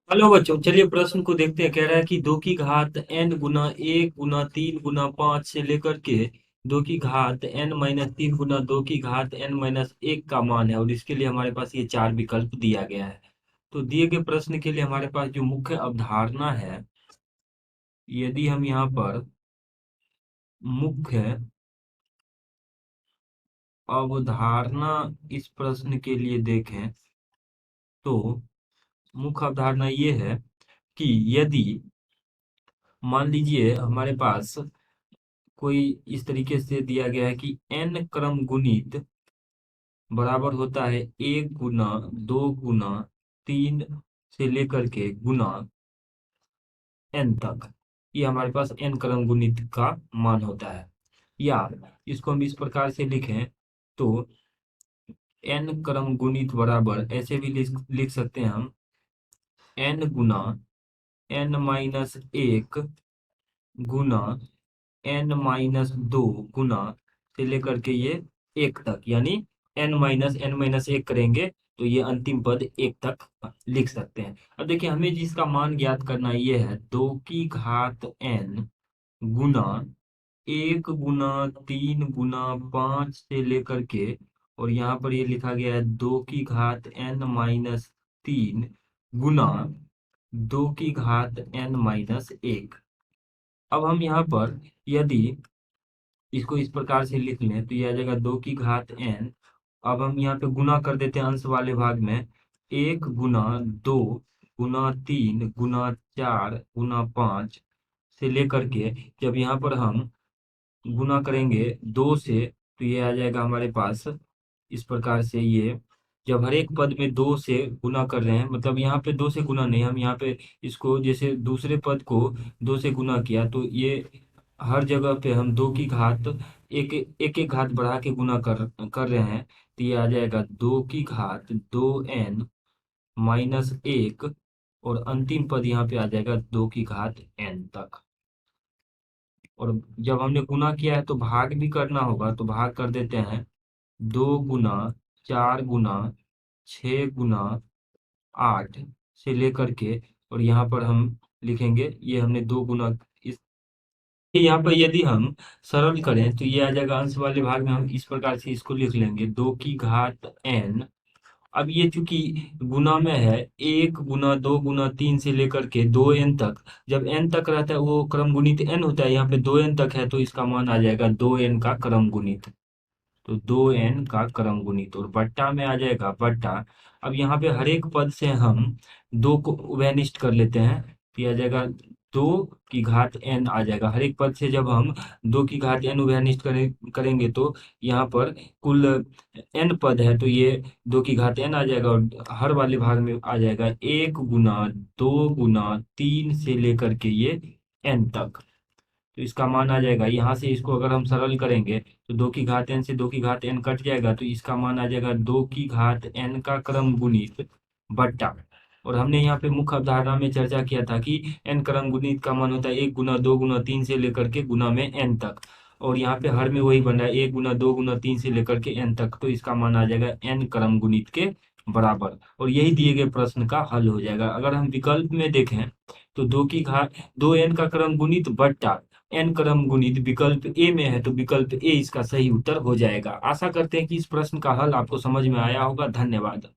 Hello बच्चों, चलिए प्रश्न को देखते हैं। कह रहा है कि दो की घात n गुना एक गुना तीन गुना पाँच से लेकर के दो की घात n माइनस तीन गुना दो की घात n माइनस एक का मान है, और इसके लिए हमारे पास ये चार विकल्प दिया गया है। तो दिए गए प्रश्न के लिए हमारे पास जो मुख्य अवधारणा है, यदि हम यहाँ पर मुख्य अवधारणा इस प्रश्न के लिए देखें तो मुख्य अवधारणा ये है कि यदि मान लीजिए हमारे पास कोई इस तरीके से दिया गया है कि n क्रम गुणित बराबर होता है एक गुना दो गुना तीन से लेकर के गुना n तक। ये हमारे पास n क्रम गुणित का मान होता है। या इसको हम इस प्रकार से लिखें तो n क्रम गुणित बराबर ऐसे भी लिख सकते हैं हम n गुना n माइनस एक गुना n माइनस दो गुना से लेकर के ये एक तक, यानी n माइनस एक करेंगे तो ये अंतिम पद एक तक लिख सकते हैं। अब देखिए, हमें जिसका मान ज्ञात करना ये है दो की घात n गुना एक गुना तीन गुना पाँच से लेकर के, और यहाँ पर ये लिखा गया है दो की घात n माइनस तीन गुना दो की घात n माइनस एक। अब हम यहाँ पर यदि इसको इस प्रकार से लिख लें तो ये आ जाएगा दो की घात n। अब हम यहाँ पे गुना कर देते हैं अंश वाले भाग में, एक गुना दो गुना तीन गुना चार गुना पाँच से लेकर के जब यहाँ पर हम गुना करेंगे दो से तो ये आ जाएगा हमारे पास इस प्रकार से। ये जब हर एक पद में दो से गुना कर रहे हैं, मतलब यहाँ पे दो से गुना नहीं, हम यहाँ पे इसको जैसे दूसरे पद को दो से गुना किया तो ये हर जगह पे हम दो की घात एक एक एक घात बढ़ा के गुना कर रहे हैं, तो ये आ जाएगा दो की घात दो n माइनस एक, और अंतिम पद यहाँ पे आ जाएगा दो की घात n तक। और जब हमने गुना किया है तो भाग भी करना होगा, तो भाग कर देते हैं दो गुना चार गुना छ गुना आठ से लेकर के, और यहाँ पर हम लिखेंगे ये हमने दो गुना इस यहाँ पर यदि हम सरल करें तो ये आ जाएगा अंश वाले भाग में, हम इस प्रकार से इसको लिख लेंगे दो की घात n। अब ये चूंकि गुना में है, एक गुना दो गुना तीन से लेकर के दो n तक, जब n तक रहता है वो क्रम गुणित n होता है, यहाँ पे दो n तक है तो इसका मान आ जाएगा दो n का क्रम गुणित। तो दो n का क्रम गुणित और बट्टा में आ जाएगा बट्टा। अब यहाँ पे हर एक पद से हम दो को उभयनिष्ठ कर लेते हैं तो ये आ जाएगा दो की घात n आ जाएगा। हर एक पद से जब हम दो की घात n उभयनिष्ठ करेंगे तो यहाँ पर कुल n पद है तो ये दो की घात n आ जाएगा, और हर वाले भाग में आ जाएगा एक गुना दो गुना तीन से लेकर के ये n तक। तो इसका मान आ जाएगा, यहाँ से इसको अगर हम सरल करेंगे तो दो की घात n से दो की घात n कट जाएगा, तो इसका मान आ जाएगा दो की घात n का क्रम गुणित बट्टा। और हमने यहाँ पे मुख्य अवधारणा में चर्चा किया था कि n क्रम गुणित का मान होता है एक गुना दो गुना तीन से लेकर के गुना में n तक, और यहाँ पे हर में वही बन रहा है एक गुना दो गुना तीन से लेकर के n तक, तो इसका मान आ जाएगा n क्रम गुणित के बराबर। और यही दिए गए प्रश्न का हल हो जाएगा। अगर हम विकल्प में देखें तो दो की घात दो n का क्रम गुणित बट्टा n क्रम गुणित विकल्प ए में है, तो विकल्प ए इसका सही उत्तर हो जाएगा। आशा करते हैं कि इस प्रश्न का हल आपको समझ में आया होगा। धन्यवाद।